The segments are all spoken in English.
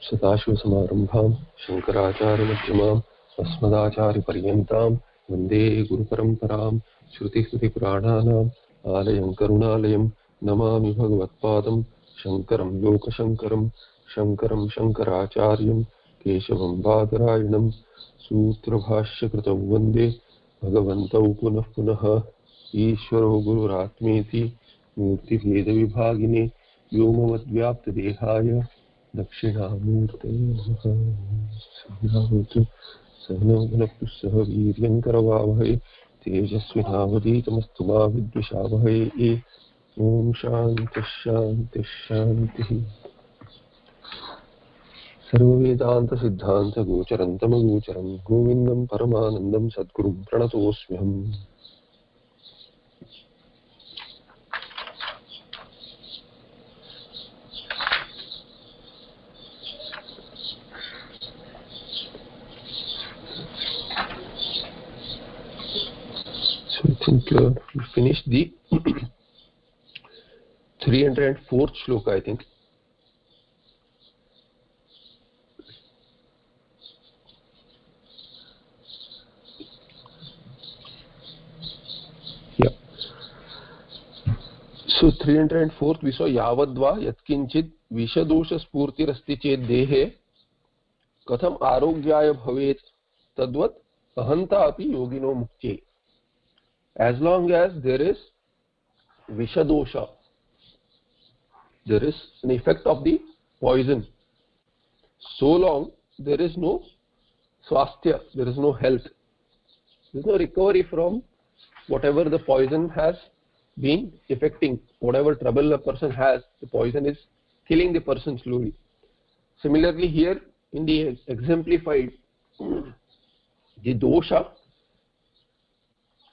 सदाशिवसमारम्भां शङ्कराचार्यमध्यमाम् अस्मदाचार्यपर्यन्तां वन्दे गुरुपरम्परां श्रुतिस्मृतिपुराणानाम् आलयं करुणालयं नमामि भगवत्पादं शङ्करं लोकशङ्करं शङ्करं शङ्कराचार्यं केशवं बादरायणं सूत्रभाष्यकृतौ वन्दे भगवन्तौ पुनः पुनः ईश्वरो गुरुरात्मेति मूर्तिभेदविभागिने व्योमवद्व्याप्तदेहाय दक्षिणामूर्ते नमः। सहनौ भुनक्तु सह वीर्यं करवावहै तेजस्विनावधीतमस्तु मा विद्विषावहै। ॐ शान्तिः शान्तिः शान्तिः। सर्ववेदान्तसिद्धान्तगोचरं तमगोचरं गोविन्दं परमानन्दं सद्गुरुं प्रणतोऽस्म्यहम्। I think we finished the 304th shloka, I think. Yeah. So 304th we saw yavadva yatkinchid vishadosha spurtirasti ched dehe katham arogyaya bhavet tadvat ahanta api yogino mukti. As long as there is vishadosha, there is an effect of the poison, so long there is no swasthya, there is no health, there is no recovery from whatever the poison has been affecting. Whatever trouble a person has, the poison is killing the person slowly. Similarly here in the exemplified the dosha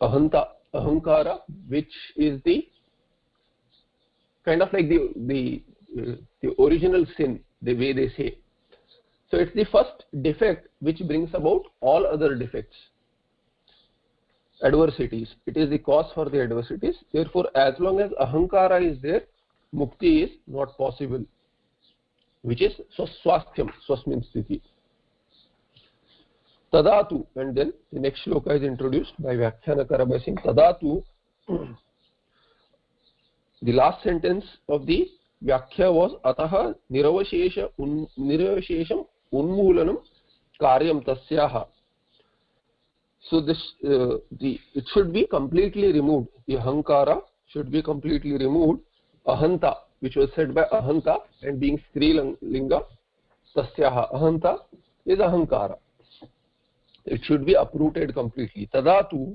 ahanta, ahankara, which is the kind of like the original sin, the way they say. So it's the first defect which brings about all other defects, adversities. It is the cause for the adversities. Therefore, as long as ahankara is there, mukti is not possible, which is swastham, swasmin sthiti. Tadatu, and then the next shloka is introduced by Vyakyanakara by saying Tadatu. The last sentence of the Vyakya was Ataha niravashesham unmulanam karyam tasyaha. So this it should be completely removed. The ahankara should be completely removed. Ahanta, which was said by ahanta and being strilinga, tasyaha. Ahanta is ahankara. It should be uprooted completely. Tadatu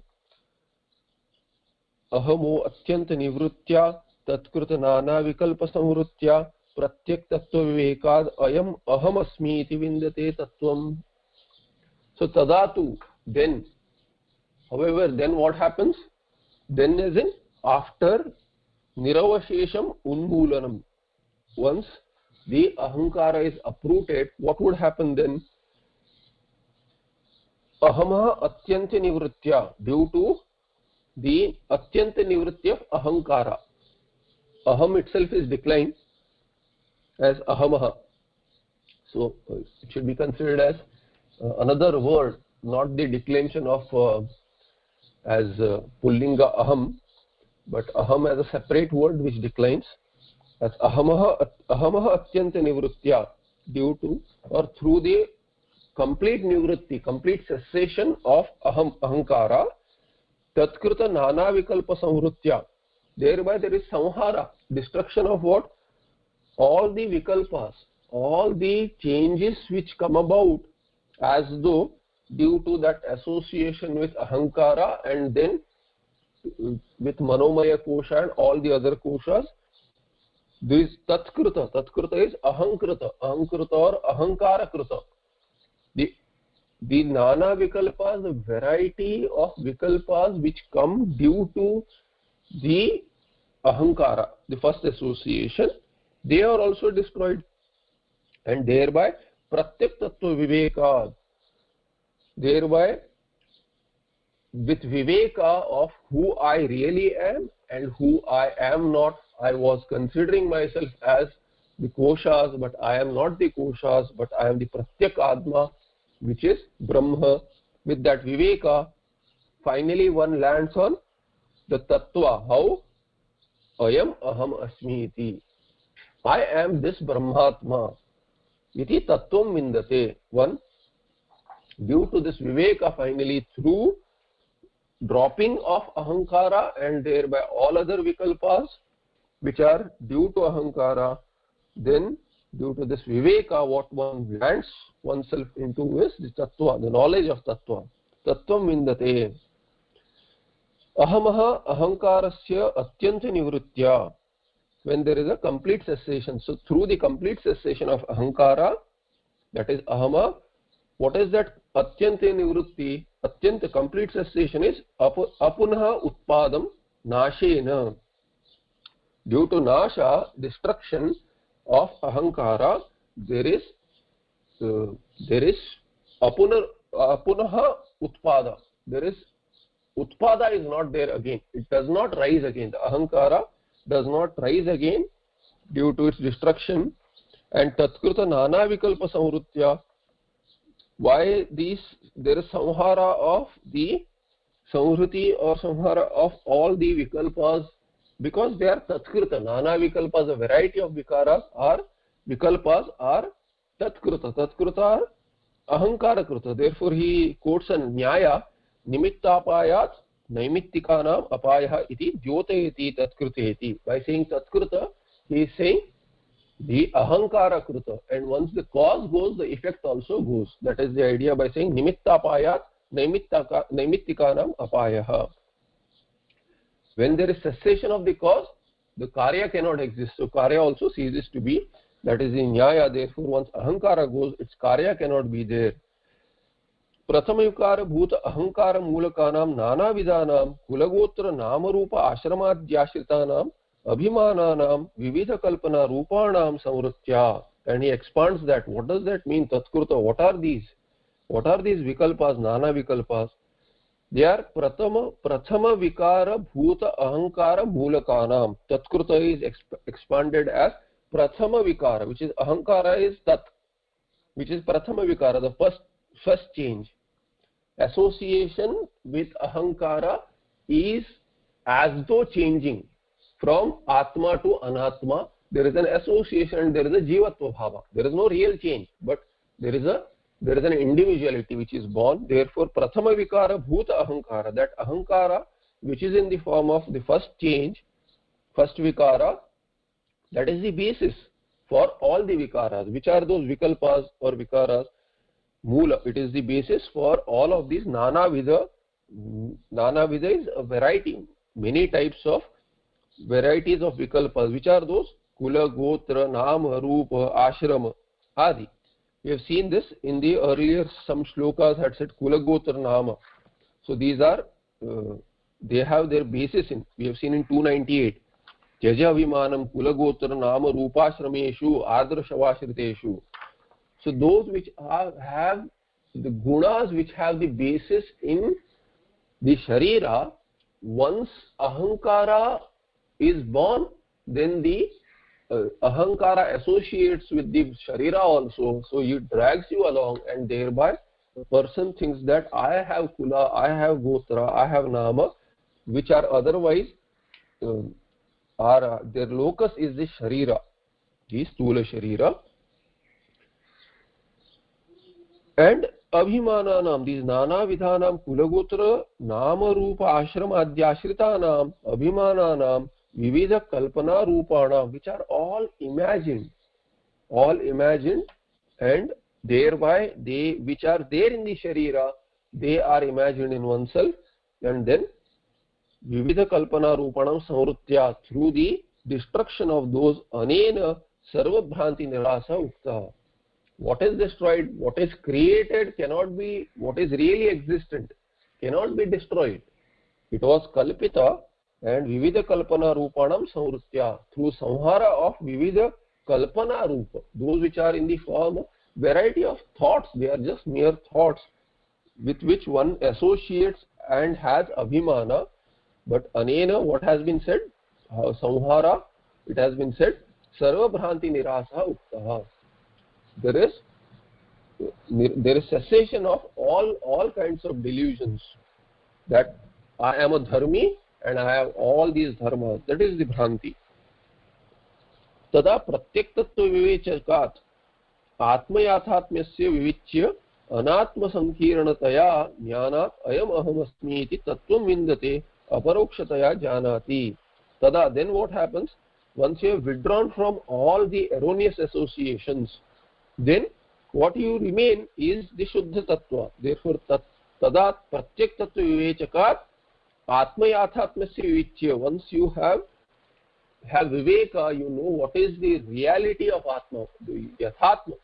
ahamo atyanta nivritya tatkruta nana vikalpa samvrutya pratyak tattva vivekad ayam aham asmi iti vindate tattvam. So tadatu, then. However, then what happens? Then as in after niravashesham unmulanam. Once the ahankara is uprooted, what would happen then? Ahama atyanta nivritya, due to the atyanta nivritya of ahankara. Aham itself is declined as ahamaha. So it should be considered as another word, not the declension of as pullinga aham, but aham as a separate word which declines as ahamaha atyanta nivritya, due to or through the complete nivritti, complete cessation of ahankara, tatkruta nana vikalpa samvrutya. Thereby there is samhara, destruction of what? All the vikalpas, all the changes which come about as though due to that association with ahankara and then with manomaya kosha and all the other koshas. This tatkruta is ahankrita or ahankara krita. The nana vikalpas, the variety of vikalpas which come due to the ahankara, the first association, they are also destroyed, and thereby pratyak tattva vivekad, thereby with viveka of who I really am and who I am not. I was considering myself as the koshas, but I am not the koshas, but I am the pratyak atma, which is Brahma. With that viveka, finally one lands on the tattva. How? Ayam aham asmi iti. I am this Brahmatma. Iti tattvam vindate. One, due to this viveka, finally through dropping of ahankara and thereby all other vikalpas which are due to ahankara, then due to this viveka, what one lands oneself into is the tattva, the knowledge of tattva. Tattvam vindate. Ahamaha ahankarasya atyanta nivritya. When there is a complete cessation, so through the complete cessation of ahankara, that is ahama, what is that atyanta nivritti? Atyanta complete cessation is apunha utpadam nashena. Due to nasha, destruction of ahankara, there is apunaha utpada. There is utpada is not there again. It does not rise again. The ahankara does not rise again due to its destruction. And tatkruta nana vikalpa samrutya. Why these? There is samhara of the samhruti or samhara of all the vikalpas, because they are tatkruta. Nana vikalpas, a variety of vikaras are vikalpas are tatkruta. Tatkruta are ahankara kruta. Therefore he quotes a nyaya, nimittapayat naimittikanam apayah iti dyotayati tatkruteeti. By saying tatkruta, he is saying the ahankara kruta, and once the cause goes, the effect also goes. That is the idea by saying nimittapayat naimittikanam apayah. When there is cessation of the cause, the karya cannot exist. So karya also ceases to be. That is in nyaya. Therefore, once ahankara goes, its karya cannot be there. Prathama yukara bhuta ahankara mulakanam nana vidanam kulagotra namarupa ashramadhyashritanam abhimananam vividha kalpana rupanam samrutya. And he expands that. What does that mean? Tatkruta. What are these? What are these vikalpas, nana vikalpas? They are prathama vikara bhuta ahankara mulakanam. Tatkruta is expanded as prathama vikara, which is ahankara is tat, which is prathama vikara, the first change. Association with ahankara is as though changing from atma to anatma. There is an association, there is a jivatva bhava. There is no real change, but there is an individuality which is born. Therefore, prathama vikara bhuta ahankara, that ahankara which is in the form of the first change, first vikara, that is the basis for all the vikaras. Which are those vikalpas or vikaras? Mula. It is the basis for all of these nana vidha. Nana vidha is a variety, many types of varieties of vikalpas. Which are those? Kula, gotra, nama, rupa, ashrama, adi. We have seen this in the earlier, some shlokas had said Kula Gotra Nama. So these are, they have their basis in, we have seen in 298. Tyaja Vimanam Kula Gotra Nama Rupashrameshu Ardra Shavashriteshu. So those which have the gunas which have the basis in the Sharira, once ahankara is born, then the ahankara associates with the sharira also, so it drags you along, and thereby the person thinks that I have kula, I have gotra, I have nama, which are otherwise their locus is the sharira, the stula sharira. And abhimananam, these nana vidhanam kulagotra nama rupa ashram adhyashritanam abhimananam vividha kalpana rupana, which are all imagined, and thereby they which are there in the sharira, they are imagined in oneself, and then vividha kalpana rupanam samrutya, through the destruction of those anena sarva bhranti nirasa ukta. What is destroyed, what is created cannot be, what is really existent cannot be destroyed. It was kalpita, and vividha kalpana rupanam samrutya, through samhara of vividha kalpana rupa, those which are in the form of variety of thoughts. They are just mere thoughts with which one associates and has abhimana. But anena, what has been said? Samhara, it has been said, sarvabhranti nirasah uktah. There is cessation of all kinds of delusions that I am a dharmi and I have all these dharmas. That is the bhranti. Tada pratyak tattva vivechakaat आत्मयाथात्म्यस्य विविच्य अनात्म संकीर्णतया ज्ञानात् अयम अहमस्मि इति तत्त्वं विन्दते अपरोक्षतया जानाति. Tada, then what happens? Once you have withdrawn from all the erroneous associations, then what you remain is the Shuddha Tattva. Therefore, tada pratyak tattva vivechakat atmayathatmasya vivichya. Once you have viveka, you know what is the reality of Atma, the Yathatma.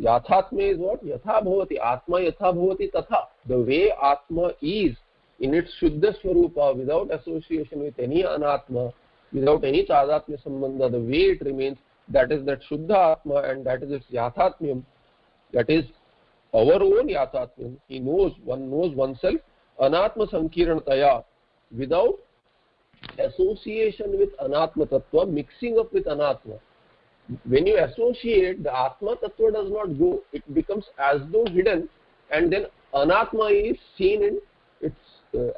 Yathatma is what? Yatha bhavati. Atma yatha bhavati tatha. The way Atma is in its Shuddha Swarupa, without association with any Anatma, without any Tadatmya Sambandha, the way it remains, that is that Shuddha Atma, and that is its Yathatmyam. That is our own Yathatmyam. One knows oneself Anatma Sankirnataya, without association with Anatma Tattva, mixing up with Anatma. When you associate, the Atma Tattva does not go. It becomes as though hidden, and then Anatma is seen in its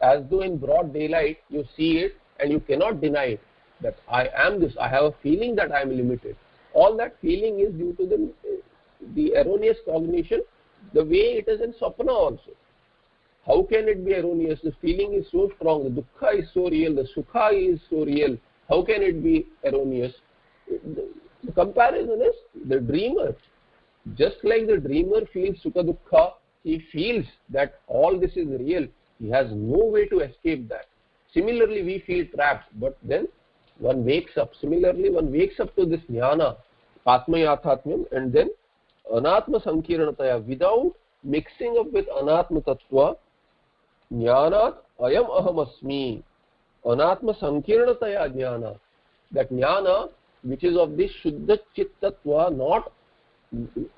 as though in broad daylight you see it and you cannot deny it, that I am this. I have a feeling that I am limited. All that feeling is due to the erroneous cognition, the way it is in Swapna also. How can it be erroneous? The feeling is so strong, the dukkha is so real, the sukha is so real. How can it be erroneous? The comparison is the dreamer. Just like the dreamer feels sukha dukkha, he feels that all this is real. He has no way to escape that. Similarly, we feel trapped, but then one wakes up. Similarly, one wakes up to this jnana, atma yathatmyam, and then anatma sankirnataya, without mixing up with anatma tattva, jnanat ayam ahamasmi, anatma sankirnataya jnana. That jnana, which is of this Shuddha Chit Tattva, not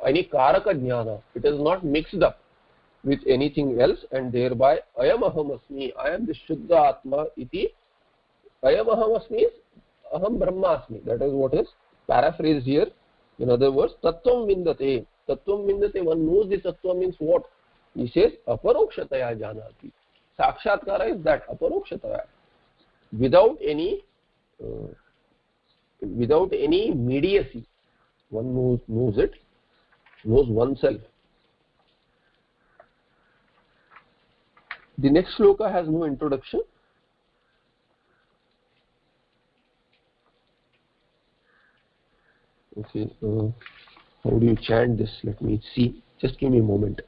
any Karaka Jnana. It is not mixed up with anything else, and thereby Ayam Ahamasmi, I am the Shuddha Atma iti. Ayam Ahamasmi is Aham Brahmasmi. That is what is paraphrased here. In other words, Tattvam Vindate. Tattvam Vindate, one knows the Tattva means what? He says, Aparokshataya Janati. Sakshatkara is that, Aparokshataya. Without any mediacy, one knows it, knows oneself. The next shloka has no introduction. Okay, how do you chant this? Let me see. Just give me a moment.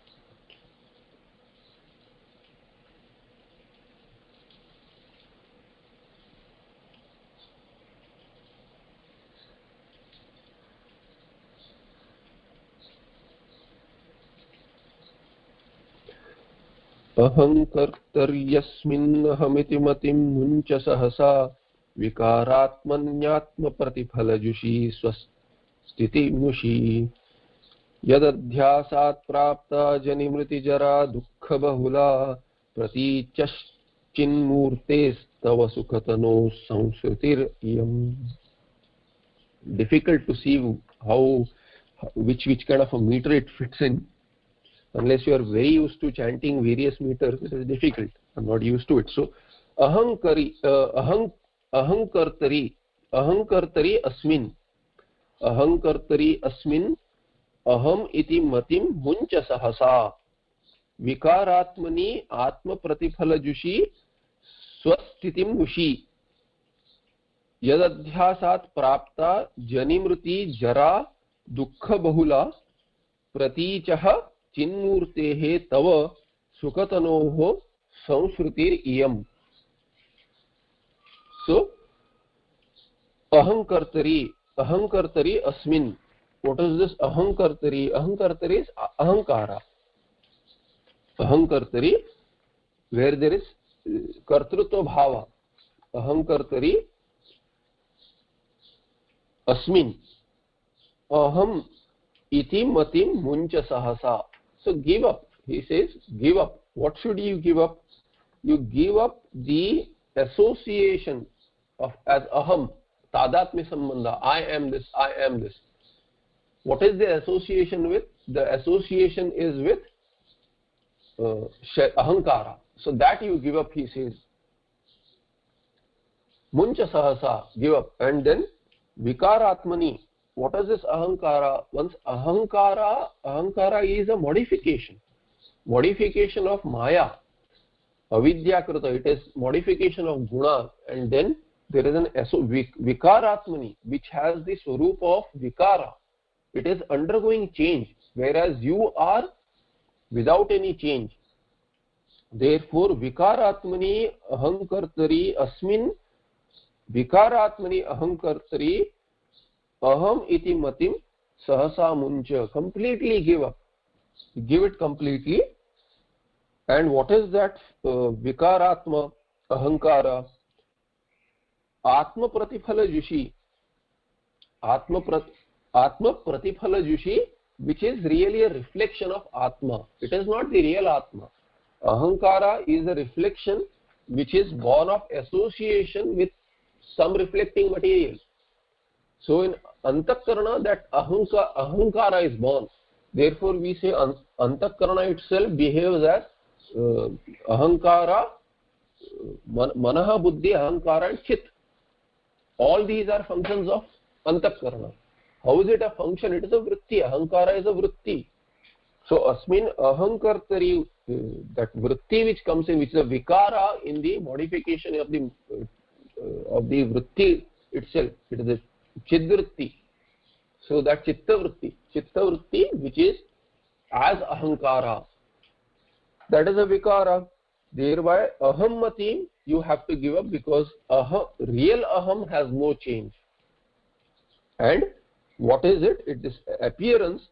अहंकर्तर्यस्मिन्नहमिति मतिं मुञ्च सहसा विकारात्मन्यात्मप्रतिफलजुषी स्वस्थितिमुषी यदध्यासात् प्राप्ता जनिमृतिजरा दुःखबहुला प्रतीच्यश्चिन्मूर्तेस्तव सुखतनो संसृतिरियम्. Difficult to see which kind of a meter it fits in. Unless you are very used to chanting various meters, it is difficult. I am not used to it. So, ahankartari asmin, aham iti matim muncha sahasa, vikaratmani atma pratiphala jushi swasthitim mushi, yadadhyasat prapta janimruti jara dukkha bahula pratichaha चिन्मूर्तेः तव सुखतनोः संश्रुतिरियम्. So, ahankartari asmin. What is this ahankartari? Ahankartari is ahankara. Ahankartari, where there is kartrutva bhava. Ahankartari asmin. Aham iti matim muncha sahasa. So give up. He says, give up. What should you give up? You give up the association of as aham. tadatmya sambandha, I am this, I am this. What is the association with? The association is with ahankara. So that you give up, he says. Muncha sahasa, give up. And then vikaratmani. What is this ahankara? Once ahankara is a modification of maya. Avidya krita, it is modification of guna. And then there is an vikaratmani, which has the swarup of vikara. It is undergoing change, whereas you are without any change. Therefore, vikaratmani ahankartari asmin vikaratmani ahankartari aham iti matim sahasa muncha. Completely give up. Give it completely. And what is that vikaratma ahankara? Atma pratiphala jushi. Atma pratiphala jushi, which is really a reflection of Atma. It is not the real Atma. Ahankara is a reflection which is born of association with some reflecting material. So in Antakarana, that ahankara is born. Therefore we say Antakarana itself behaves as ahankara, manaha, buddhi, ahankara and chit. All these are functions of Antakarana. How is it a function? It is a vritti. Ahankara is a vritti. So asmin ahankartari, that vritti which comes in, which is a vikara in the modification of the vritti itself. It is a chidvritti. So that chitta vritti which is as ahankara, that is a vikara. Thereby ahammatim you have to give up, because real aham has no change. And what is it? It is appearance.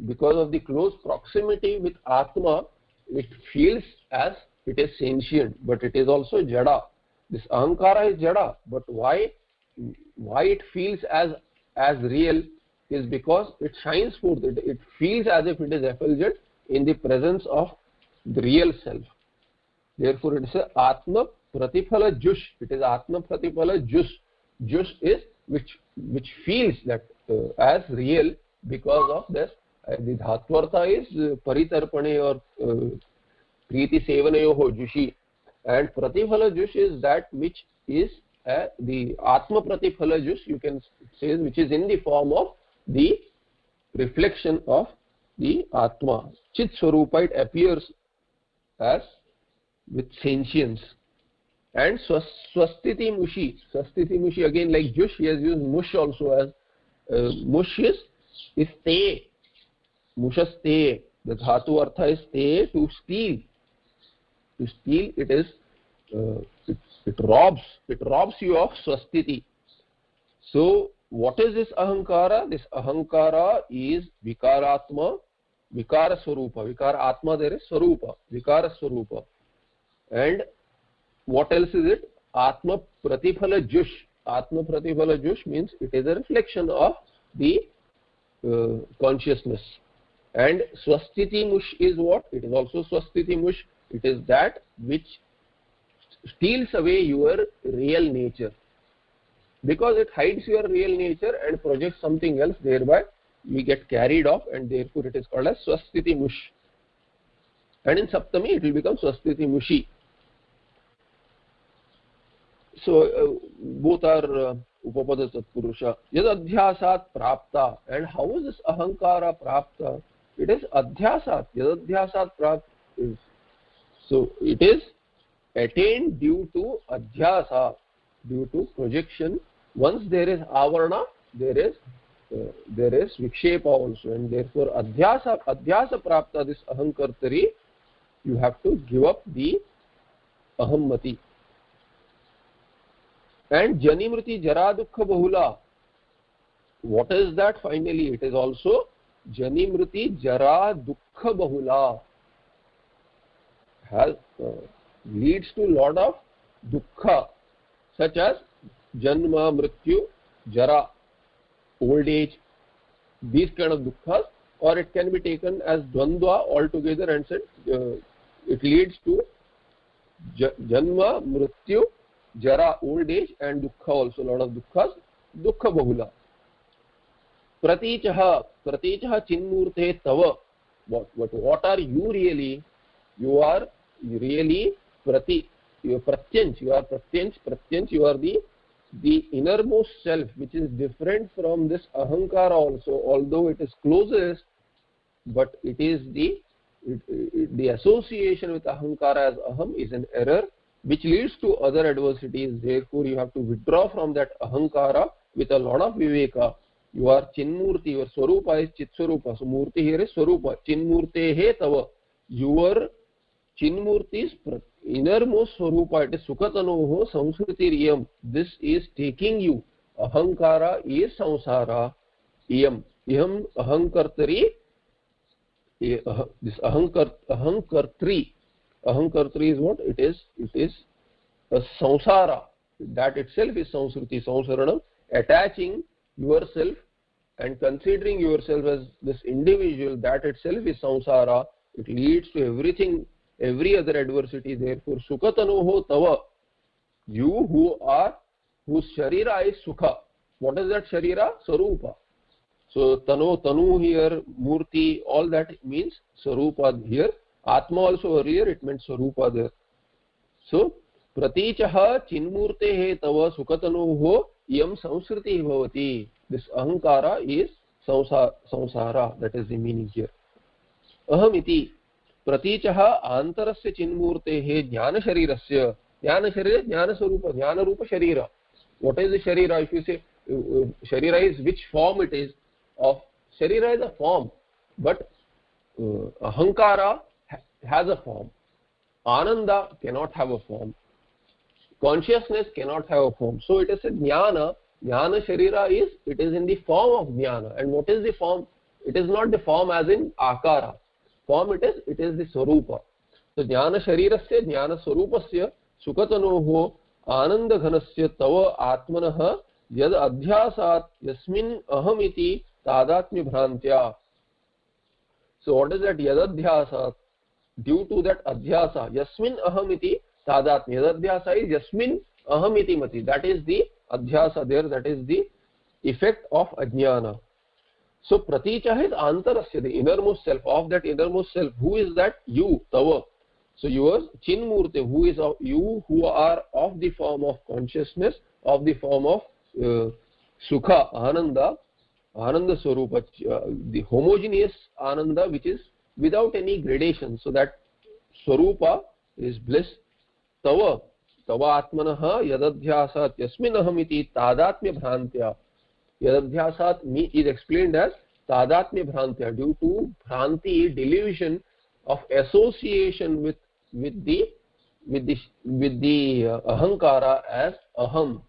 Because of the close proximity with Atma, it feels as it is sentient, but it is also jada. This ahankara is jada, but why it feels as real is because it shines forth. It feels as if it is effulgent in the presence of the real self. Therefore, it is a Atma pratiphala jush. It is Atma pratiphala jush. Jush is which feels that as real because of this. The dhatvartha is paritarpane or priti sevanayoho jushi, and pratiphala jush is that which is the Atma pratiphala jush, you can say, which is in the form of the reflection of the Atma. Chit swarupa, it appears as with sentience. And swastiti mushi, again like jush, he has used mush also as mush is te. Mushaste, the dhatu artha is te, to steal. To steal, it is it robs you of swastiti. So what is this ahankara? This ahankara is vikaratma, vikara swarupa. Vikara atma, there is swarupa, vikara swarupa. And what else is it? Atma pratiphala jush. Atma pratiphala jush means it is a reflection of the consciousness. And swastiti mush is what? It is also swastiti mush. It is that which steals away your real nature, because it hides your real nature and projects something else. Thereby we get carried off, and therefore it is called as swastiti mush. And in saptami it will become swastiti mushi. So both are upapada tatpurusha. Yad adhyasat prapta. And how is this ahankara prapta? It is adhyasat. Yad adhyasat prapta. So it is attained due to adhyasa, due to projection. Once there is avarana, there is vikshepa also, and therefore adhyasa prapta, this ahankartari, you have to give up the ahammati. And janimriti jara dukkha bahula. What is that finally? It is also janimriti jara dukkha bahula. Leads to lot of dukkha, such as janma, mrityu, jara, old age, these kind of dukkhas, or it can be taken as dvandva altogether and said it leads to janma, mrityu Jara, old age, and Dukkha also, lot of Dukkhas, Dukkha Bahula. Pratichaha Chinmurte Tava. What are you really? You are really Prati. You are Pratyanch. You are Pratyanch. You are the innermost self, which is different from this Ahankara also. Although it is closest, but it is the association with Ahankara as Aham is an error, which leads to other adversities. Therefore, you have to withdraw from that Ahankara with a lot of Viveka. You are Chinmurti, your Swarupa is Chit Swarupa. So Murti here is Swarupa. Chinmurte he tava. Your Chinmurti's innermost Swarupa, it is Sukatanoho Samsrutiriyam. This is taking you. Ahankara is Samsara. Iyam. Iham Ahankartari. This Ahankartri. Ahankartri is what? It is a Samsara. That itself is Samsruti, Samsaranam. Attaching yourself and considering yourself as this individual, that itself is samsara. It leads to everything, every other adversity. Therefore, Sukatanoho Tava, you whose Sharira is Sukha. What is that Sharira? Sarupa. So Tanu here, Murti, all that means Sarupa here. Atma also earlier it meant Sarupa there. So Pratichaha Chinmurte he Tava Sukatanoho Yam Samsruti Bhavati. This Ahankara is Samsara. That is the meaning here. Ahamiti Pratichaha Antarasya Chinmurte he Jnana Sharirasya. Jnana Sharira, Jnana Sarupa, Jnana Rupa Sharira. What is the Sharira? If you say Sharira is which form it is of. Sharira is a form, but Ahankara has a form. Ananda cannot have a form. Consciousness cannot have a form. So it is a jnana. Jnana Sharira is, it is in the form of jnana. And what is the form? It is not the form as in akara. Form it is the Swarupa. So jnana Sharirasya, jnana Swarupasya, Sukatanoho, Ananda Ghanasya, Tava Atmanaha, Yad Adhyasat, Yasmin Ahamiti, Tadatmi Bhrantya. So what is that Yad Adhyasat? Due to that Adhyasa, Yasmin Ahamiti, Tadatmi. Yadadhyasa is Yasmin Ahamiti Mati. That is the Adhyasa there, that is the effect of Ajnana. So Praticha is Antarasya, the innermost self. Of that innermost self, who is that? You, Tava. So yours, Chinmurti, who is of you, who are of the form of consciousness, of the form of Sukha, Ananda, Ananda Swarupa, the homogeneous Ananda which is without any gradation. So that Swarupa is bliss. Tava Atmanaha Yadadhyasat Yasmin Ahamiti Tadatmya Bhrantya. Yadadhyasat is explained as Tadatmya Bhrantya, due to Bhranti, delusion of association with the Ahankara as Aham.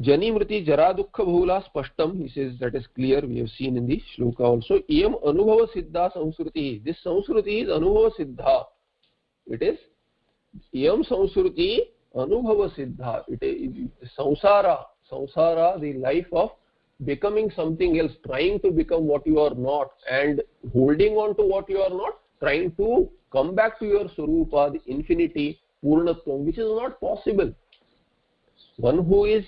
Janimriti Jara Dukkha Bhula Spashtam, he says that is clear, we have seen in the shloka also. Iyam Anubhava Siddha Samsruti. This Samsruti is Anubhava Siddha. It is Iyam Samsruti Anubhava Siddha. It is Samsara, the life of becoming something else, trying to become what you are not and holding on to what you are not, trying to come back to your Swarupa, the infinity, Purnatvam, which is not possible. One who is,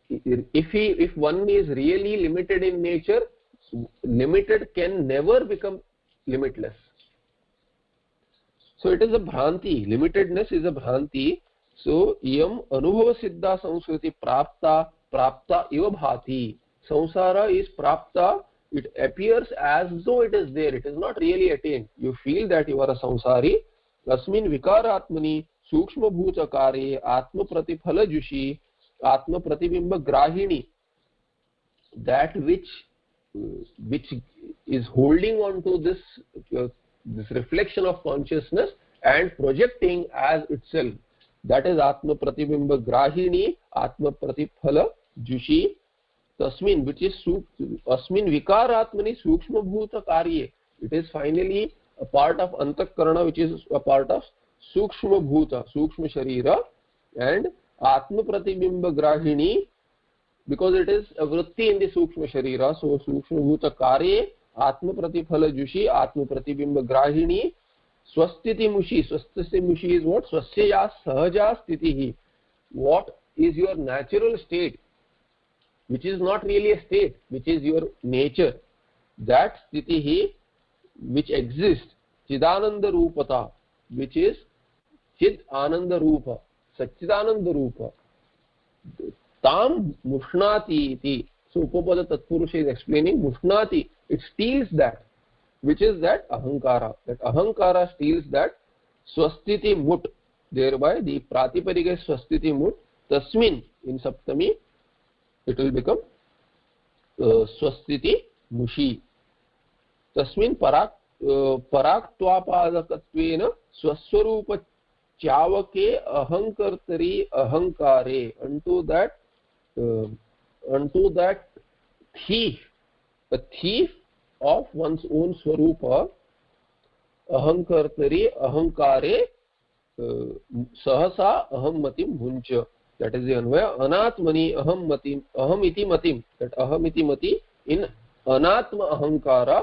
if one is really limited in nature, limited can never become limitless. So it is a Bhranti. Limitedness is a Bhranti. So Iyam Anubhava Siddha Samsruti Prapta Iva Bhati. Samsara is Prapta. It appears as though it is there. It is not really attained. You feel that you are a Samsari. Asmin Vikaratmani Sukshma Bhuta Kare Atma Pratiphala Jushi Atma Pratibimba Grahini. That which is holding on to this reflection of consciousness and projecting as itself. That is Atma Pratibimba Grahini, Atma Pratiphala Jushi, Tasmin, which is Asmin Vikaratmani Sukshma Bhuta Karye. It is finally a part of Antakarana, which is a part of Sukshma Bhuta, Sukshma Sharira, and Atma Pratibimba Grahini, because it is a vritti in the Sukshma Sharira. So Sukshma Bhuta Karye, Atma Pratiphala Jushi, Atma Pratibimba Grahini, Swastitimushi. Swastitimushi is what? Swasya sahaja stitihi. What is your natural state, which is not really a state, which is your nature. That stitihi which exists, Chidananda Rupata, which is Chid Ananda Rupa, Satchidananda Rupa. Tam Mushnati iti. So Upapada Tatpurusha is explaining Mushnati. It steals that. Which is that ahankara. That ahankara steals that swastiti mut. Thereby the pratipadika is swastiti mut. Tasmin in saptami it will become swastiti mushi. Tasmin पराक्त्वापादकत्वेन स्वस्वरूप Chavke अहंकर्तरि अहंकारे unto that thief, a thief of one's own swarupa, ahankartari ahankare sahasa aham matim bhuncha. That is the anvaya. Anatmani aham matim, aham iti matim. That aham iti mati in anatma ahankara,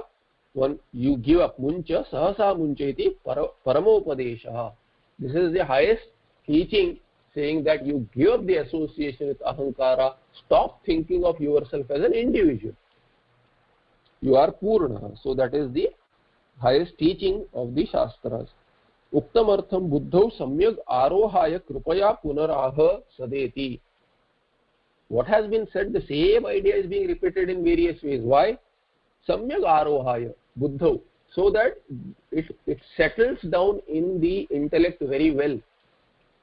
one you give up. Muncha sahasa muncha iti paramopadesha. This is the highest teaching, saying that you give up the association with ahankara. Stop thinking of yourself as an individual. You are Purna. So that is the highest teaching of the Shastras. Uktamartham buddhau samyag arohaya kripaya punaraha sadeti. What has been said, the same idea is being repeated in various ways. Why? Samyag arohaya buddhau. So that it settles down in the intellect very well.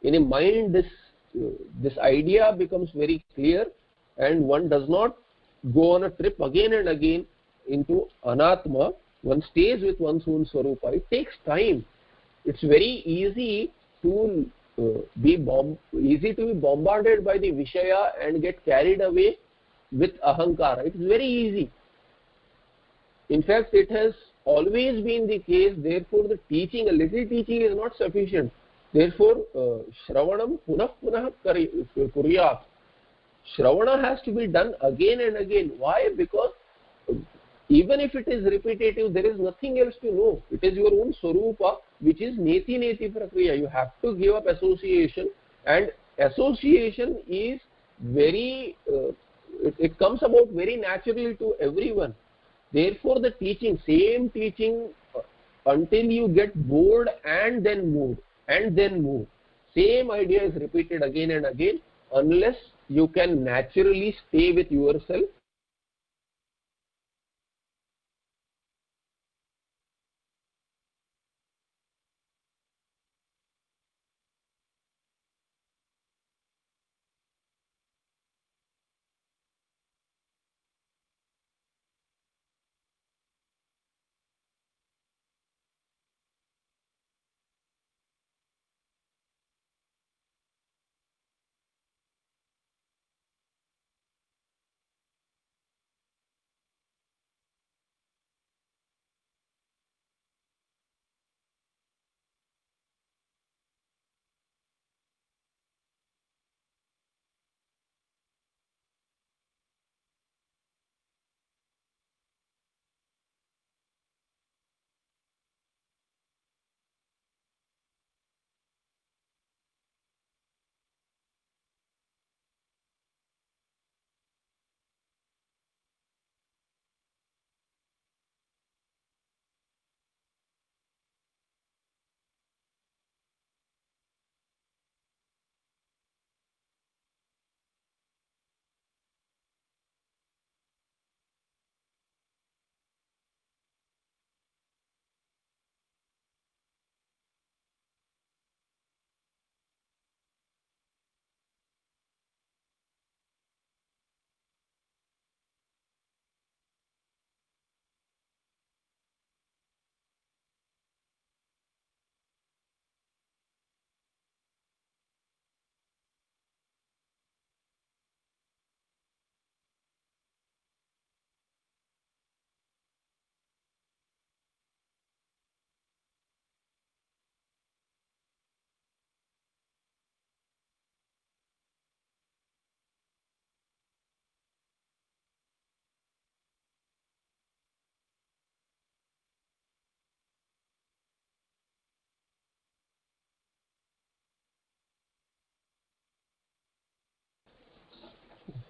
In a mind, this idea becomes very clear, and one does not go on a trip again and again into anatma. One stays with one's own swarupa. It takes time. It's very easy to be bombarded by the vishaya and get carried away with ahankara. It is very easy. In fact, it has always been the case. Therefore, the teaching, a little teaching is not sufficient. Therefore, Shravanam punah punah kuryat. Shravana has to be done again and again. Why? Because even if it is repetitive, there is nothing else to know. It is your own swarupa, which is neti neti prakriya. You have to give up association, and association is very, it comes about very naturally to everyone. Therefore, the teaching, same teaching until you get bored and then move, and then move. Same idea is repeated again and again, unless you can naturally stay with yourself.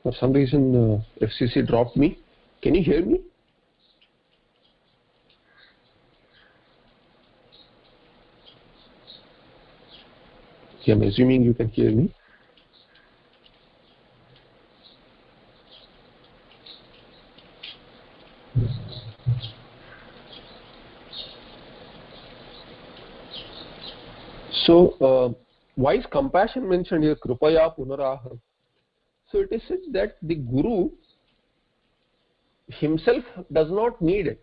For some reason, FCC dropped me. Can you hear me? Okay, I'm assuming you can hear me. So, why is compassion mentioned here? Krupaya punaraha. So it is said that the Guru himself does not need it,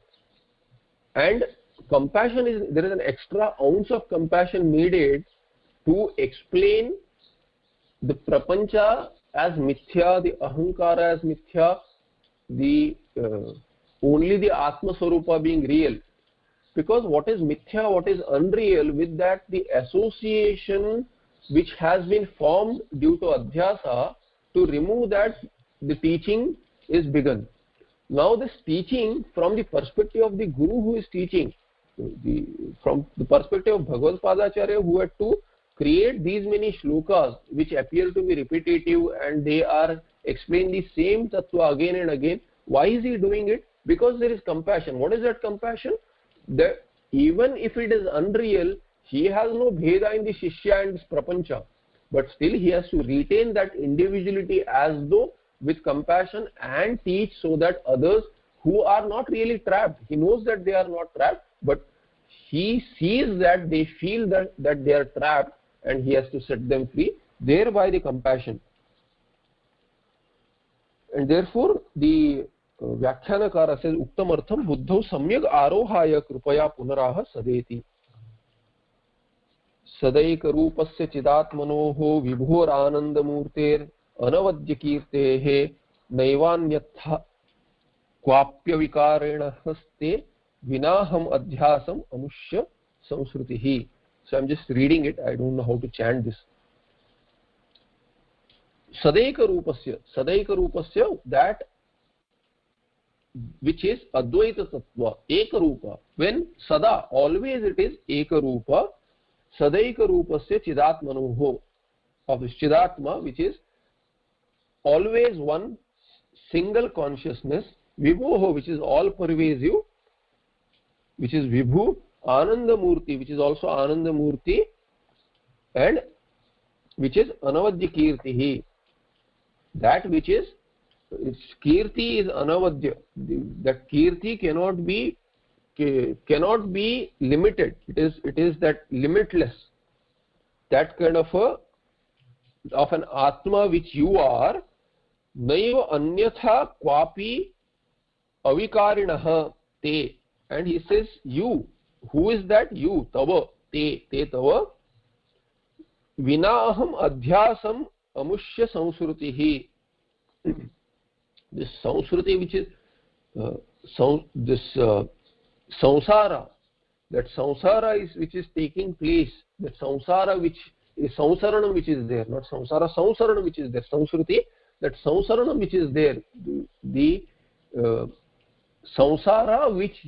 and compassion is, there is an extra ounce of compassion needed to explain the prapancha as mithya, the ahankara as mithya, the only the Atma Swarupa being real. Because what is mithya, what is unreal, with that the association which has been formed due to adhyasa, to remove that the teaching is begun. Now this teaching from the perspective of the Guru who is teaching, from the perspective of Bhagavad Padacharya, who had to create these many shlokas which appear to be repetitive and they are explaining the same tattva again and again. Why is he doing it? Because there is compassion. What is that compassion? That even if it is unreal, he has no bheda in the shishya and prapancha, but still he has to retain that individuality as though with compassion and teach, so that others who are not really trapped, he knows that they are not trapped, but he sees that they feel that they are trapped and he has to set them free, thereby the compassion. And therefore the Vyakyanakara says Uktamartham buddhau samyak arohaya krupaya punaraha sadeti sadaika rupasya chidatmanoho vibhor anandamurter anavadya kirtehe naivanyatha kwapya vikarena haste vinaham adhyasam amushya samsrutihi. So I'm just reading it, I don't know how to chant this. Sadaika rupasya, that which is Advaita Tattva, Eka Rupa. When Sada, always it is Eka Rupa, Sadaika Rupasya Chidatmanoho, of Chidatma, which is always one single consciousness, Vibhoho, which is all pervasive, which is Vibhu, Anandamurti, which is also Anandamurti, and which is Anavadya Kirtihi, that which is, its kirti is anavadya. That kirti cannot be limited. It is that limitless. That kind of an atma which you are. Naiva anyatha kwapi avikarinaha te. And he says you. Who is that? You. Tava. Te tava. Vinaham adhyasam amushya samsrutihi. This samsruti, which is samsara, that samsara is which is taking place, that samsara which is samsaranam which is there, not samsara, samsaranam which is there, samsruti, that samsaranam which is there, the samsara which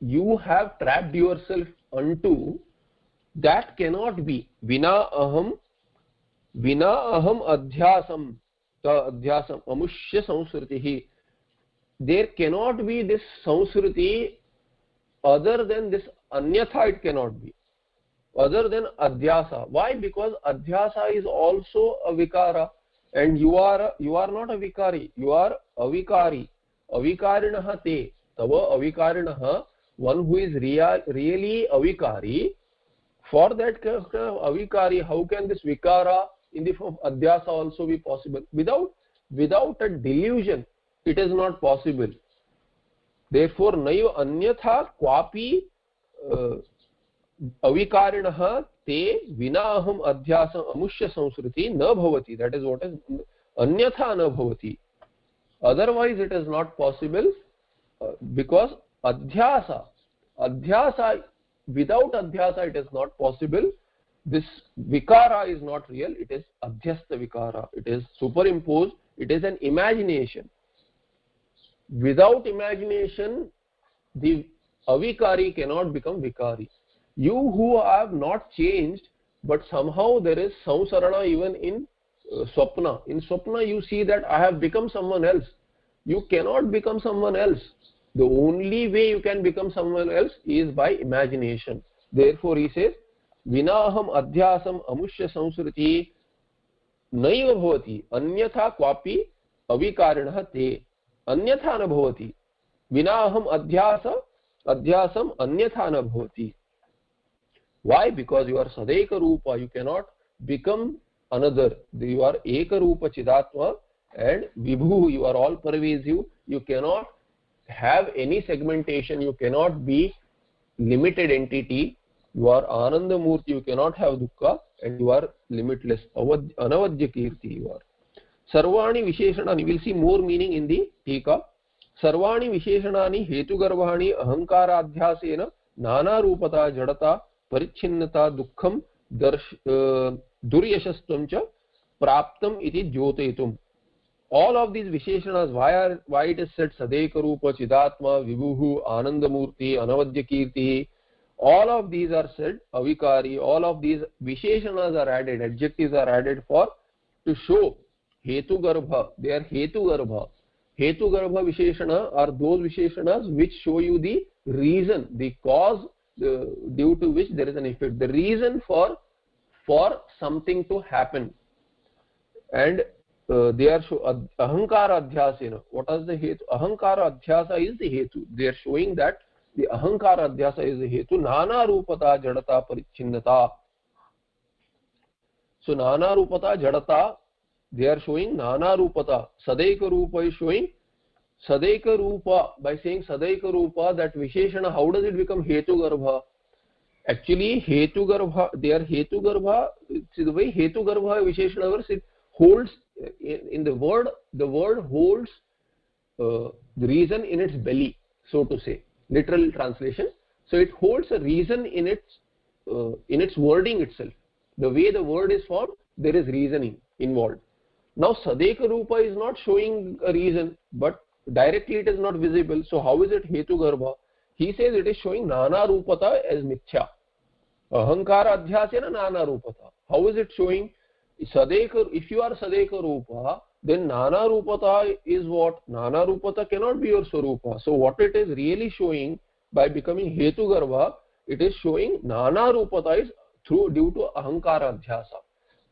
you have trapped yourself unto, that cannot be. Vina aham adhyasam amushya samsrutihi. There cannot be this samsruti other than this anyatha, it cannot be other than adhyasa. Why? Because adhyasa is also a vikara, and you are not a vikari, you are avikari. Avikarinaha te, tava avikarinaha, one who is really avikari. For that kind of avikari, how can this vikara in the form of adhyasa also be possible? Without a delusion, it is not possible. Therefore, naiva anyatha kwapi avikarinaha te vinaham adhyasam amushya samsruti na bhavati. That is what is anyatha na bhavati. Otherwise, it is not possible, because adhyasa, without adhyasa, it is not possible. This vikara is not real, it is adhyasta vikara, it is superimposed, it is an imagination. Without imagination, the avikari cannot become vikari. You who have not changed, but somehow there is samsarana even in swapna. In swapna you see that I have become someone else. You cannot become someone else. The only way you can become someone else is by imagination. Therefore he says, vinaham adhyasam amushya samsruti naiva bhavati अन्यथा क्वापि अविकारिणः ते. अन्यथा न भवति. vinaham adhyasam अन्यथा न भवति. Why? Because you are sadeka rupa. You cannot become another. You are eka rupa chidatma and vibhu. You are all pervasive. You cannot have any segmentation. You cannot be limited entity. You are ananda murti. You cannot have dukkha and you are limitless. Anavadya kirti you are. Sarvani visheshanani. We will see more meaning in the tika. Sarvani visheshanani hetu garvani ahankara adhyasena nana rupata jadata परिच्छिन्नता दुःखम दुर्यशस्त्वं च प्राप्तम इति द्योतयितुम. All of these visheshanas, why it is said sadeka rupa chidatma vibhuhu anandamurti anavadya kirti, all of these are said avikari. All of these visheshanas are added, adjectives are added for to show hetu garbha. They are hetu garbha. Hetu garbha visheshana are those visheshanas which show you the reason, the cause due to which there is an effect, the reason for something to happen. And they are ahankara adhyasena. What is the hetu? Ahankara adhyasa is the hetu. They are showing that the ahankara adhyasa is the hetu. Nana rupata jadata parichinnata. So nana rupata jadata, they are showing nana rupata. Sadeka rupa is showing Sadeka Rupa. By saying Sadeka Rupa, that Visheshana, how does it become Hetu Garbha? Actually, Hetu Garbha, they are Hetu Garbha. See the way Hetu Garbha Visheshana works, it holds, in the word holds the reason in its belly, so to say, literal translation. So it holds a reason in its wording itself. The way the word is formed, there is reasoning involved. Now Sadeka Rupa is not showing a reason, but directly it is not visible. So how is it Hetu Garbha? He says it is showing Nana Rupata as Mithya. Ahankara Adhyasena Nana Rupata. How is it showing? Sadeka, if you are Sadeka Rupa, then Nana Rupata is what? Nana Rupata cannot be your Swarupa. So what it is really showing by becoming Hetu Garbha, it is showing Nana Rupata is due to Ahankara Adhyasa.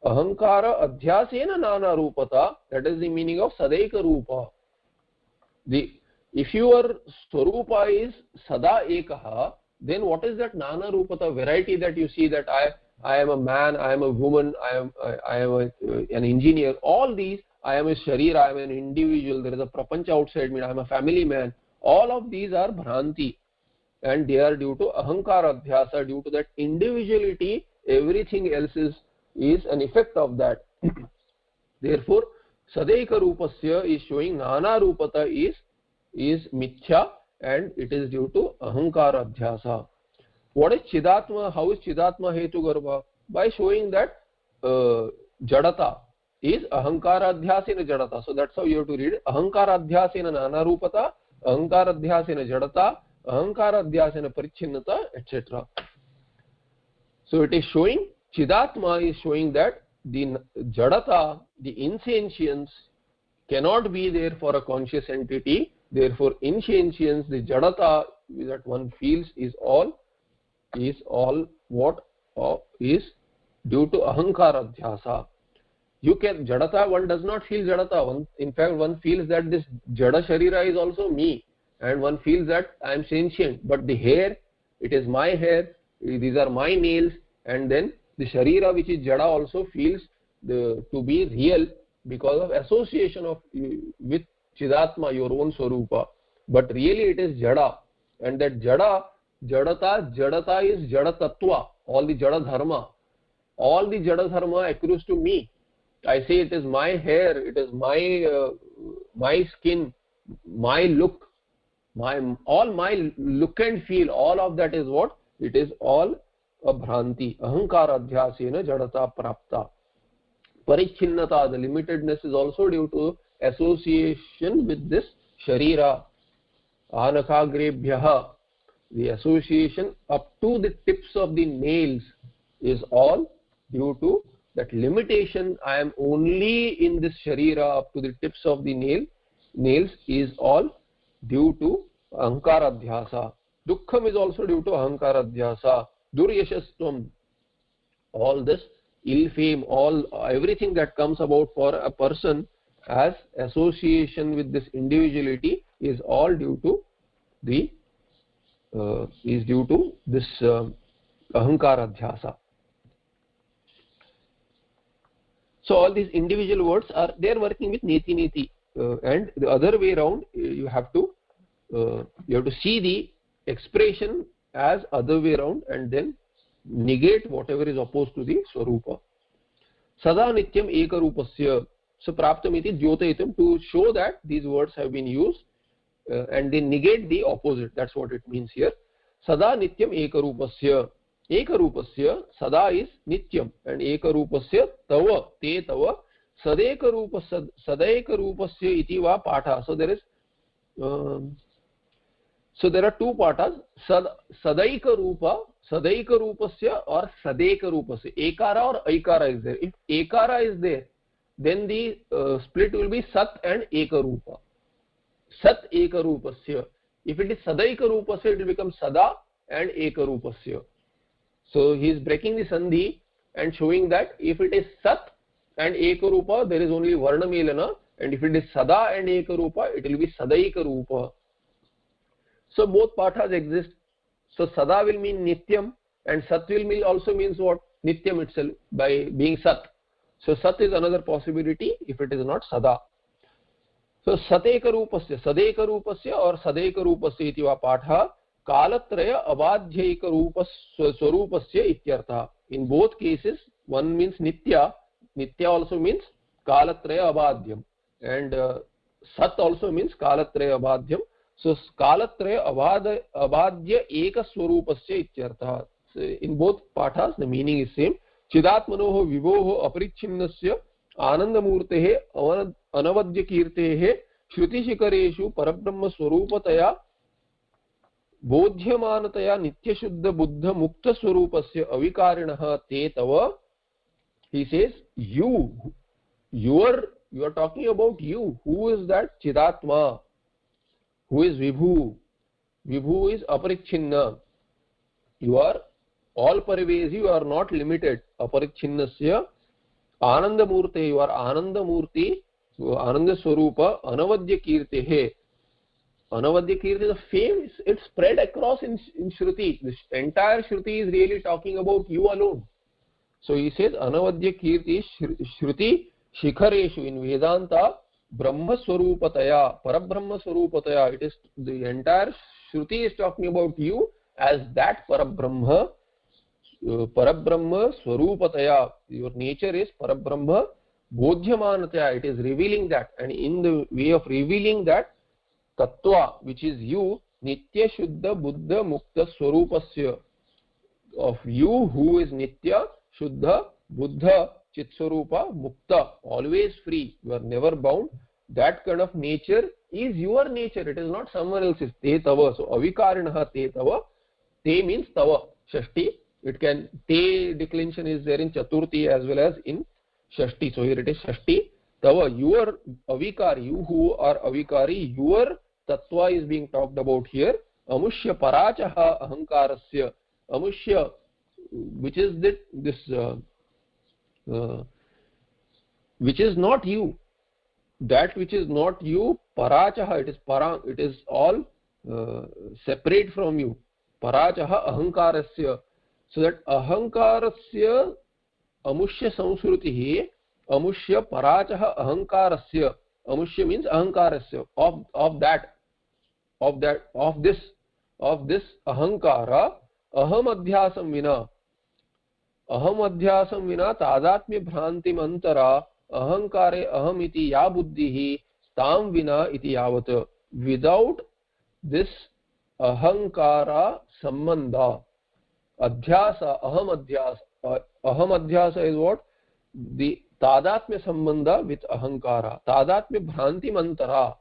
Ahankara Adhyasena Nana Rupata, that is the meaning of Sadeka Rupa. If your Swarupa is Sada Ekaha, then what is that Nana Rupata variety that you see, that I am a man, I am a woman, I am an engineer, all these, I am a Sharira, I am an individual, there is a Prapancha outside me, I am a family man, all of these are Bhranti and they are due to Ahankara Adhyasa, due to that individuality, everything else is an effect of that. Therefore, Sadeka Rupasya is showing Nana Rupata is Mithya and it is due to Ahankara Adhyasa. What is Chidatma? How is Chidatma Hetu Garbha? By showing that Jadata is Ahankara Adhyasena Jadata. So that's how you have to read it. Ahankara Adhyasena Nana Rupata, Ahankara Adhyasena Jadata, Ahankara Adhyasena Parichinnata, etc. So it is showing, Chidatma is showing that the Jadata, the insentience cannot be there for a conscious entity. Therefore, insentience, the Jadata that one feels is all what is due to Ahankara Adhyasa. You can, Jadata, one does not feel Jadata. In fact, one feels that this Jada Sharira is also me. And one feels that I am sentient. But the hair, it is my hair, these are my nails, and then the Sharira, which is Jada, also feels to be real because of association with Chidatma, your own Swarupa. But really it is Jada. And that Jadata is Jada Tattva, all the Jada Dharma. All the Jada Dharma accrues to me. I say it is my hair, it is my skin, my look, all my look and feel, all of that is what? It is all a Bhranti. Ahankara Adhyasena Jadata Prapta. Parichinnata, the limitedness is also due to association with this Sharira. Anakagrebhyaha, the association up to the tips of the nails is all due to that limitation, I am only in this sharira up to the tips of the nails, is all due to ahankaradhyasa. Dukkham is also due to ahankaradhyasa. Duryashastvam, all this ill fame, everything that comes about for a person as association with this individuality is all due to this ahankaradhyasa. So all these individual words are working with neti, and the other way around, you have to see the expression as other way around and then negate whatever is opposed to the swarupa. Sada nityam ekarupasya. So praptam iti dyotayitam, to show that these words have been used and they negate the opposite. That's what it means here. Sada nityam ekarupasya. Ekarupasya, sada is nityam, and ekarupasya tava, te tava, sadaekarupasya iti va patha. So there are two pathas, sadaekarupasya or sadekarupasya. Ekara or aikara is there. If ekara is there, then the split will be sat and ekarupa. Sat ekarupasya. If it is sadaekarupasya, it will become sada and ekarupasya. So he is breaking the sandhi and showing that if it is sat and ekarupa, there is only varna melana, and if it is sada and ekarupa, it will be sadaikarupa. So both pathas exist. So sada will mean nityam, and sat will also means what? Nityam itself, by being sat. So sat is another possibility if it is not sada. So sadekarupasya or sadekarupasya iti va patha kalatraya abadhyaika swarupasya ityartha. In both cases, one means nitya also means kalatraya abadhyam, and sat also means kalatraya abadhyam. So kalatraya abadhya eka swarupasya ityartha. So in both pathas the meaning is same. Chidatmanoho vivoho aparichinnasya anandamurtehe anavadya kirtehe shruti shikareshu parabrahma swarupataya bodhyamanataya nityashuddha buddha mukta swarupasya avikarinah te tava. He says you are talking about you. Who is that? Chidatma. Who is Vibhu? Vibhu is aparichinna. You are all pervasive, you are not limited. Aparichinnasya anandamurte, you are anandamurti, ananda swarupa, anavadya kirtehe. Anavadya kirti, the fame, it's spread across in Shruti. This entire Shruti is really talking about you alone. So he says anavadya kirti Shruti shikhareshu, in Vedanta Brahma Swarupataya, Parabrahma Swarupataya. It is the entire Shruti is talking about you as that Parabrahma Swarupataya. Your nature is Parabrahma Bodhyamanataya. It is revealing that, and in the way of revealing that Tattva, which is you, Nitya Shuddha Buddha Mukta Swarupasya, of you who is Nitya, Shuddha, Buddha, Chitswarupa, Mukta, always free, you are never bound. That kind of nature is your nature, it is not someone else's. Te tava, so avikarinaha te tava. Te means tava, Shashti. It can, te declension is there in Chaturthi as well as in Shashti. So here it is Shashti. Tava, your avikari, you who are avikari, your tattva is being talked about here. Amushya parachaha ahankarasya. Amushya, which is which is not you. That which is not you, parachaha, it is parang, it is all separate from you. Parachaha ahankarasya. So that ahankarasya amushya samsrutihi, amushya parachaha ahankarasya. Amushya means ahankarasya, of this ahankara, aham adhyasam vina tadatmya bhranti mantara ahankare aham iti ya buddhihi tam vina iti yavat. Without this ahankara sambandha, adhyasa, aham adhyasa is what? The tadatmya sambandha with ahankara, tadatmya bhranti mantara.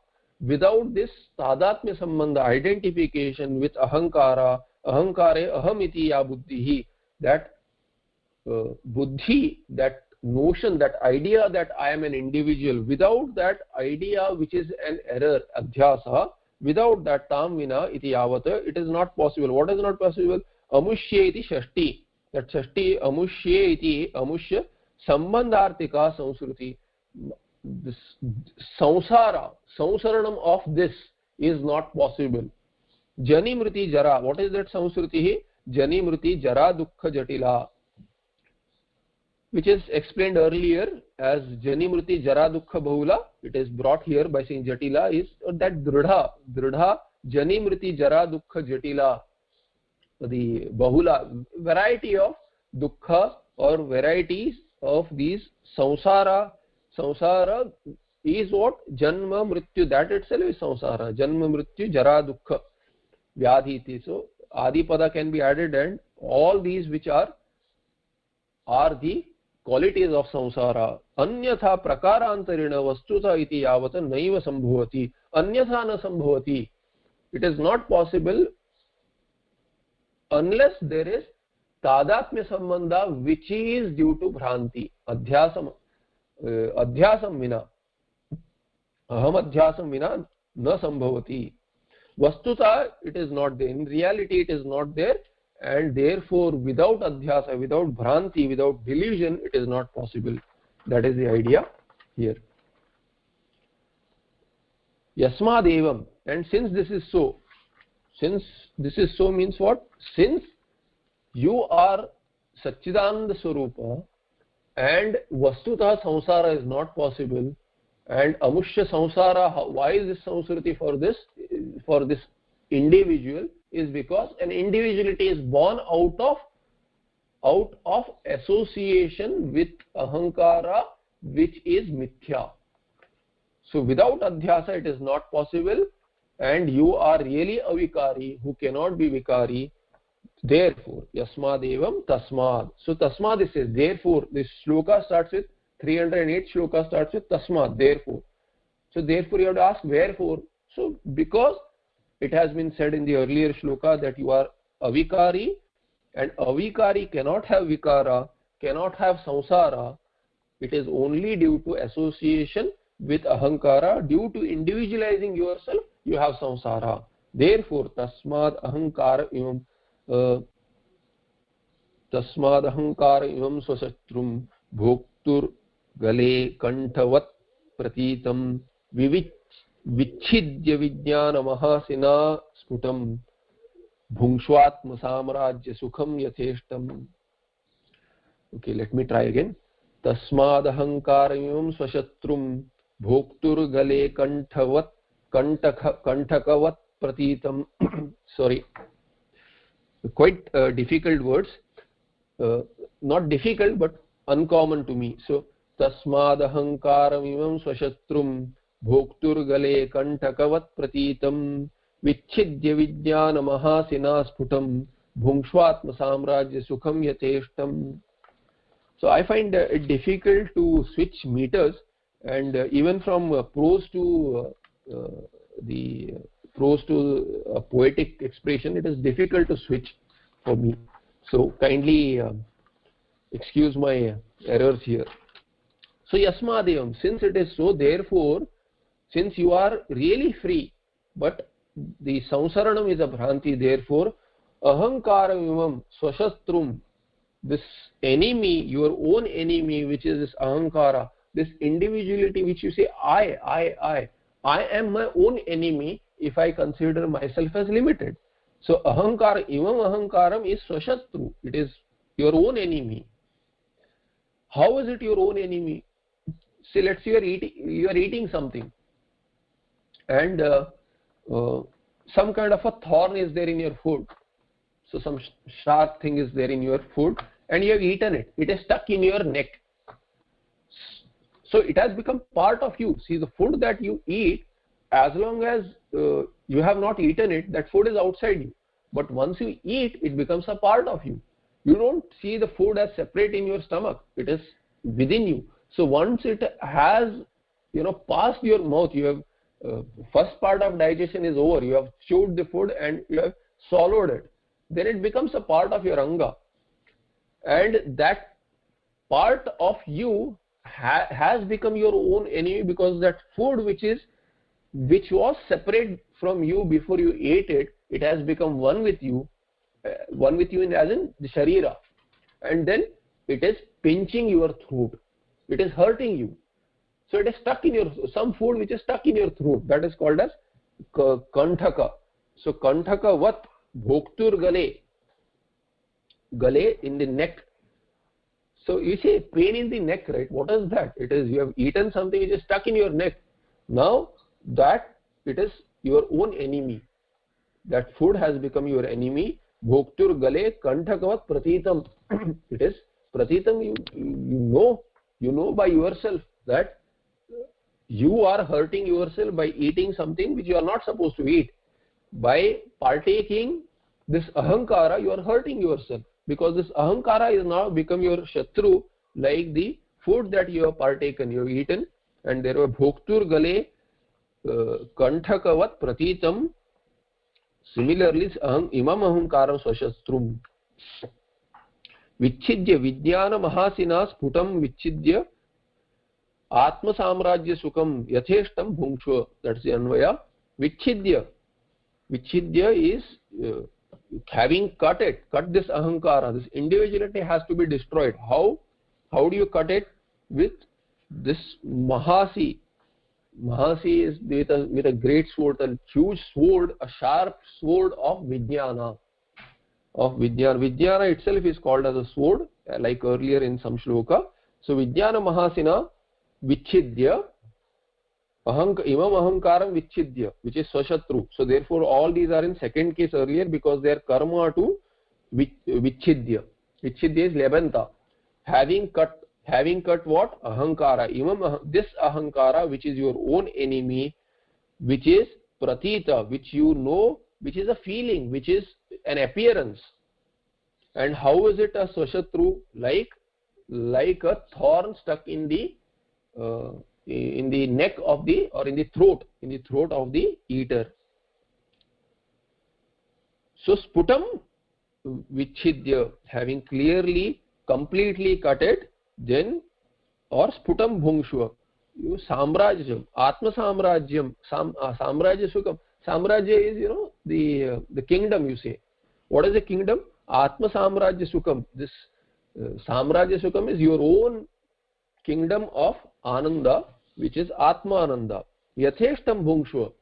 Without this tadatmya sambandha, identification with ahankara, ahankare aham iti ya buddhihi, that buddhi, that notion, that idea that I am an individual, without that idea, which is an error, adhyasa, without that tam vina iti yavat, it is not possible. What is not possible? Amushye iti shashti. That shashti amushye iti amushya sambandhartika samsruti. This samsara, samsaranam of this is not possible. Jani mriti jara. What is that samsruti? Jani mriti jara dukkha jatila, which is explained earlier as Jani mriti jara dukkha bahula. It is brought here by saying jatila is that dridha Jani mriti jara dukkha jatila, the bahula, variety of dukkha or varieties of these samsara. Samsara is what? Janma mrityu, that itself is samsara. Janma mrityu jara dukkha vyadhiti. So adipada can be added, and all these which are the qualities of samsara. Anyatha prakarantarina vastuta iti yavata naiva sambhavati. Anyatha na sambhavati. It is not possible unless there is tadatmya sambandha, which is due to bhranti. Adhyasam vina, aham adhyasam vina na sambhavati. Vastuta, it is not there. In reality, it is not there, and therefore, without adhyasa, without bhranti, without delusion, it is not possible. That is the idea here. Yasmadevam, and since this is so means what? Since you are Satchidananda Swarupa, and Vastuta samsara is not possible, and Amushya samsara, why is this samsruti for this individual? Is because an individuality is born out of association with ahankara, which is mithya. So without adhyasa it is not possible, and you are really a vikari who cannot be vikari. Therefore, yasmadevam tasmad. So tasmad, this is therefore. This shloka starts with 308 shloka starts with tasmad, therefore. So therefore you have to ask wherefore. So because it has been said in the earlier shloka that you are avikari, and avikari cannot have vikara, cannot have samsara. It is only due to association with ahankara. Due to individualizing yourself, you have samsara. Therefore, tasmad ahankara imam tasmad ahankara imam swasatrum bhoktur gale kantavat pratitam vichidya vijnana mahasina sputam bhungshvatma samrajya sukham yatheshtam. Okay, let me try again. Tasmad ahankara imam swasatrum bhoktur gale kantakavat pratitam. Sorry, quite difficult words, not difficult but uncommon to me. So tasmad ahankaram imam swashatrum bhoktur gale kantakavat pratitam vichidya vijnana mahasina sputam bhungshvatma samrajya sukham yatheshtam. So I find it difficult to switch meters, and even from prose to a poetic expression, it is difficult to switch for me. So kindly excuse my errors here. So yasmadevam, since it is so, therefore, since you are really free, but the samsaranam is a bhranti, therefore ahankaram imam swashatrum, this enemy, your own enemy, which is this ahankara, this individuality which you say I am my own enemy if I consider myself as limited. So ahankara, imam ahankaram is swashatru, it is your own enemy. How is it your own enemy? Say let's say you are eating something, and some kind of a thorn is there in your food. So some sharp thing is there in your food, and you have eaten it. It is stuck in your neck. So it has become part of you. See, the food that you eat, as long as you have not eaten it, that food is outside you. But once you eat, it becomes a part of you. You don't see the food as separate in your stomach. It is within you. So once it has, passed your mouth, you have first part of digestion is over. You have chewed the food and you have swallowed it. Then it becomes a part of your anga. And that part of you has become your own enemy, because that food which was separate from you before you ate it, it has become one with you as in the sharira, and then it is pinching your throat, it is hurting you. So it is stuck in your, some food which is stuck in your throat, that is called as kanthaka. So kanthaka vat bhoktur gale in the neck. So you say pain in the neck, right? What is that? It is you have eaten something which is stuck in your neck. Now that it is your own enemy. That food has become your enemy. Bhoktur gale kanthakavat pratitam. It is pratitam. You know by yourself that you are hurting yourself by eating something which you are not supposed to eat. By partaking this ahankara, you are hurting yourself, because this ahankara is now become your shatru, like the food that you have partaken, you have eaten, and there were bhoktur gale kanthakavat pratitam. Similarly, imam ahankaram swashatrum vichidya vijnana mahasina sputam vichidya atma samrajya sukam yatheshtam bhungshva. That's the anvaya. Vichidya is having cut this ahankara, this individuality has to be destroyed. How do you cut it? With this mahasi. Mahasi is with a great sword, a huge sword, a sharp sword of vijnana. Vijnana itself is called as a sword, like earlier in some shloka. So vijnana mahasina vichidya imam ahankaram vichidya, which is swashatru. So therefore all these are in second case earlier, because they are karma to vichidya. Vichidya is lebanta. Having cut what? Ahankara. This ahankara, which is your own enemy, which is pratita, which you know, which is a feeling, which is an appearance. And how is it a swashatru? Like a thorn stuck in the neck of the, or in the throat of the eater. So sputam vichidya, having clearly completely cut it, then, or sputam bhungshva, you samrajyam, atma samrajyam, samrajya sukam. Samrajya is, the kingdom, you say. What is the kingdom? Atma samrajya sukam. This samrajya sukam is your own kingdom of ananda, which is atma ananda. Yatheshtam bhungshva.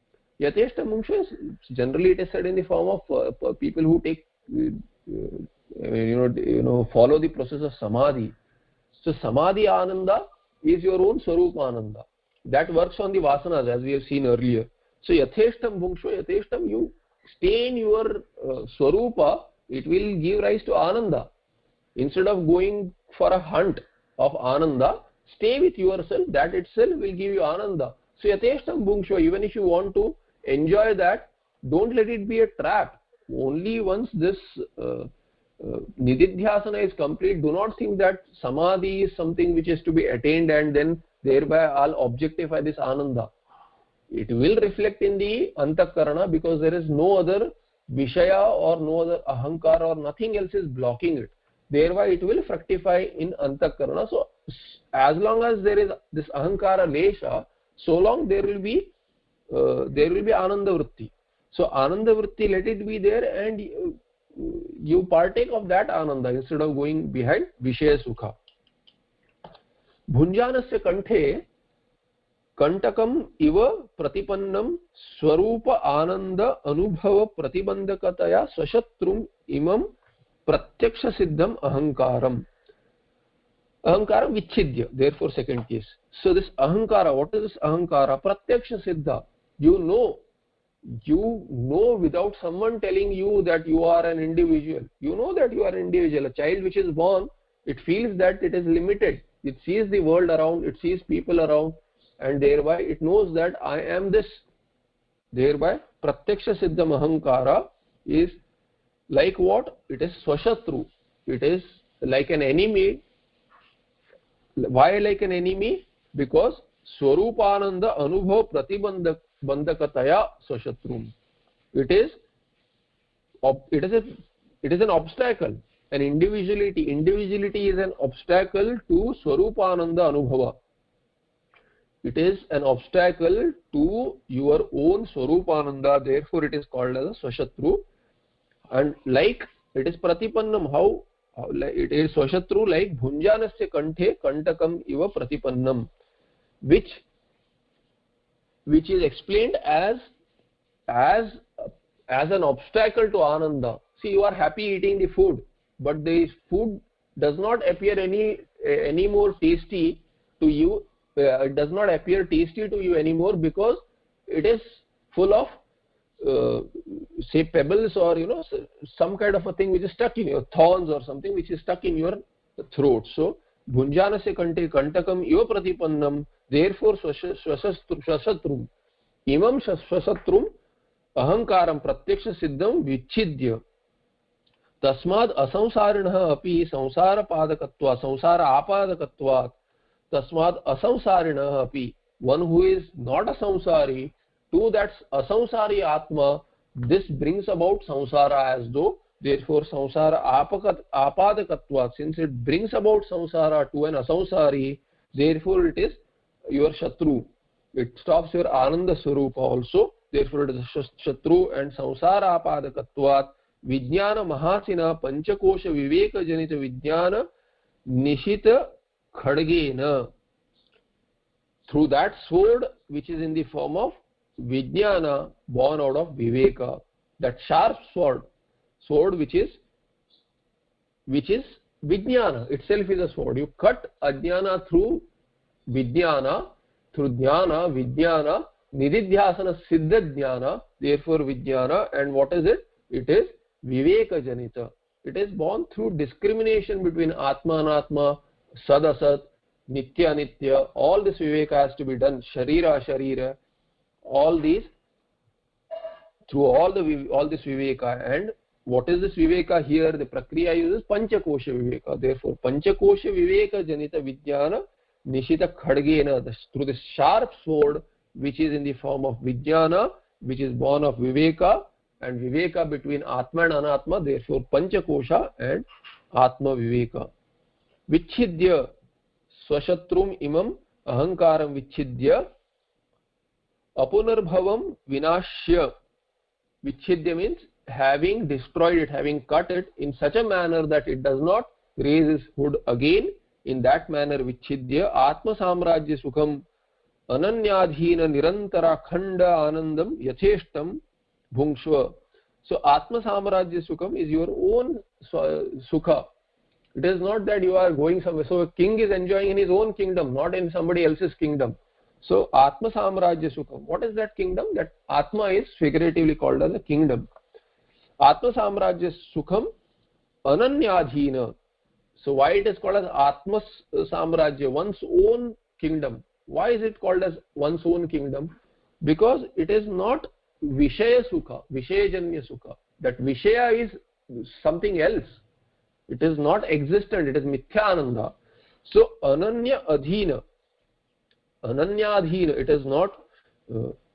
Yatheshtam bhungshva is generally, it is said in the form of people who take follow the process of samadhi. So samadhi ananda is your own swarupa ananda. That works on the vasanas, as we have seen earlier. So yatheshtam bhungshva, yatheshtam, you stay in your swarupa, it will give rise to ananda. Instead of going for a hunt of ananda, stay with yourself, that itself will give you ananda. So yatheshtam bhungshva, even if you want to enjoy that, don't let it be a trap. Only once this nididhyasana is complete, do not think that samadhi is something which is to be attained and then thereby I'll objectify this ananda. It will reflect in the antakarana, because there is no other vishaya or no other ahankara or nothing else is blocking it. Thereby it will fructify in antakarana. So as long as there is this ahankara lesha, so long there will be ananda vritti. So ananda vritti, let it be there, and you partake of that ananda instead of going behind vishaya sukha. Bhunjanasya kanthe kantakam iva pratipannam swarupa ananda anubhava pratibandhakataya swashatrum imam pratyaksha siddham ahankaram. Ahankara vichidya, therefore second case. So this ahankara, what is this ahankara? Pratyaksha siddha. You know without someone telling you that you are an individual. You know that you are an individual. A child which is born, it feels that it is limited. It sees the world around, it sees people around, and thereby it knows that I am this. Thereby pratyaksha siddham ahankara is like what? It is swashatru. It is like an enemy. Why like an enemy? Because swarupananda anubhav pratibandhakataya swashatrum. It is an obstacle, and individuality is an obstacle to Swarupananda Anubhava. It is an obstacle to your own Swarupananda, therefore it is called as a Swashatru. And like it is Pratipannam, how it is Swashatru, like Bhunjanasya Kanthe Kantakam Iva Pratipannam, which is explained as an obstacle to Ananda. See, you are happy eating the food, but the food does not appear any more tasty to you. It does not appear tasty to you anymore because it is full of say pebbles, or some kind of a thing which is stuck in your thorns, or something which is stuck in your throat. So Bhunjanasya Kante Kantakam Iva Pratipannam, therefore Swashatrum Imam Swashatrum Ahankaram Pratyaksha Siddham Vichidya Tasmad Asamsarinah Api Samsara Padakatva Samsara Apadakatvat Tasmad Asamsarinah Api, one who is not a samsari, to that asamsari Atma, this brings about samsara as though. Therefore samsara apadakatva, since it brings about samsara to an asamsari, therefore it is your shatru. It stops your ananda swarupa also, therefore it is shatru. And samsara apadakatvat vijnana mahasina panchakosha viveka janita vijnana nishita khadgena, through that sword which is in the form of Vijnana, born out of Viveka, that sharp sword which is Vijnana itself is a sword. You cut Ajnana through Vijnana, through Jnana, Vijnana, Nididhyasana Siddha Jnana, therefore Vijnana. And what is it? It is Viveka Janita. It is born through discrimination between Atma and Atma, Sad Asat, Nitya Nitya. All this Viveka has to be done, Sharira Sharira, all these, through all this Viveka. And what is this Viveka here? The Prakriya uses Panchakosha Viveka. Therefore Panchakosha Viveka Janita Vijnana Nishita Khadgena, through the sharp sword which is in the form of Vijnana, which is born of Viveka, and Viveka between Atma and Anatma, therefore Panchakosha and Atma Viveka. Vichidya Swashatrum Imam Ahankaram Vichidya Apunarbhavam Vinashya. Vichidya means having destroyed it, having cut it in such a manner that it does not raise its hood again. In that manner, Vichidya Atma Samrajya Sukham Ananyadhina Nirantara Khanda Anandam Yacheshtam Bhungshva. So Atma Samrajya Sukham is your own Sukha. It is not that you are going somewhere. So a king is enjoying in his own kingdom, not in somebody else's kingdom. So Atma Samrajya Sukham. What is that kingdom? That Atma is figuratively called as a kingdom. Atma Samrajya Sukham Ananyadhina. So why it is called as Atma Samrajya, one's own kingdom? Why is it called as one's own kingdom? Because it is not Vishaya Sukha, Vishayajanya Sukha. That Vishaya is something else. It is not existent, it is Mithyananda. So Ananya Adhina. Ananyadhina, it is not.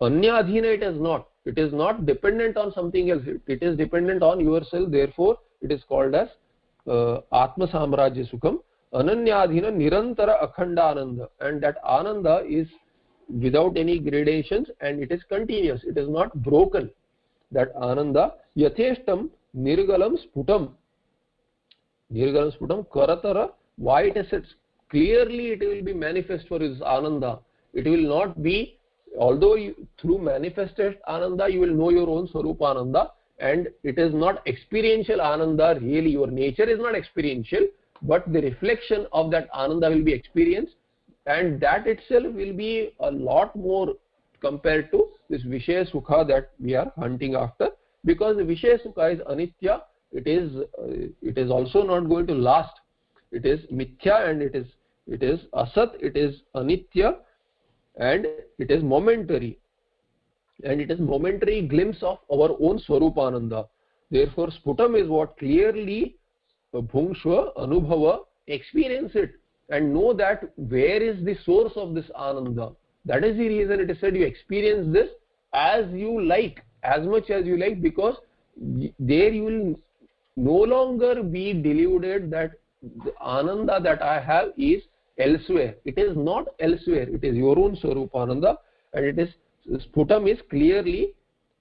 Anyadhina, it is not. It is not dependent on something else. It is dependent on yourself. Therefore, it is called as Atma Samrajya Sukham. Ananyadhina Nirantara Akhanda Ananda. And that Ananda is without any gradations and it is continuous. It is not broken. That Ananda Yatheshtam Nirgalam Sputam. Nirgalam Sputam Karatara. Why it is said clearly it will be manifest for his Ananda. It will not be, although through manifested Ananda you will know your own Swarupa Ananda, and it is not experiential Ananda really. Your nature is not experiential, but the reflection of that Ananda will be experienced, and that itself will be a lot more compared to this Vishaya Sukha that we are hunting after, because the Vishaya Sukha is Anitya. It is also not going to last. It is Mithya and it is Asat, it is Anitya, and it is momentary. And it is momentary glimpse of our own Swarupananda. Therefore, Sputam is what clearly Bhungshva, Anubhava, experience it and know that where is the source of this Ananda. That is the reason it is said you experience this as you like, as much as you like, because there you will no longer be deluded that the Ananda that I have is elsewhere. It is not elsewhere. It is your own Swarupananda, and it is Sputam is clearly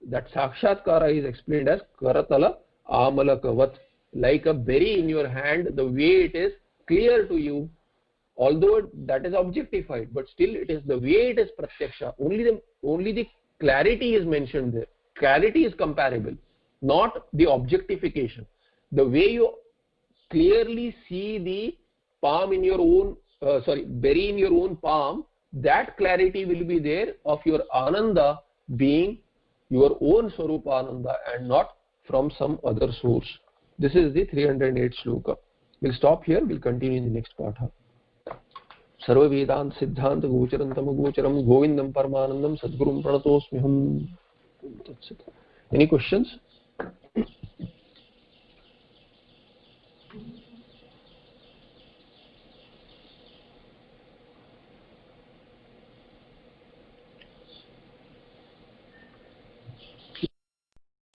that Sakshatkara is explained as Karatala Amalakavat, like a berry in your hand. The way it is clear to you, although that is objectified, but still it is the way it is Pratyaksha. Only the clarity is mentioned there. Clarity is comparable, not the objectification. The way you clearly see the palm in your own, berry in your own palm, that clarity will be there of your Ananda being your own Swarupa Ananda and not from some other source. This is the 308th shloka. We'll stop here. We'll continue in the next part. Sarva Vedant Siddhanta Gocharam Tamagocharam Govindam Paramanandam Sadgurum Pranatosmiham. Any questions?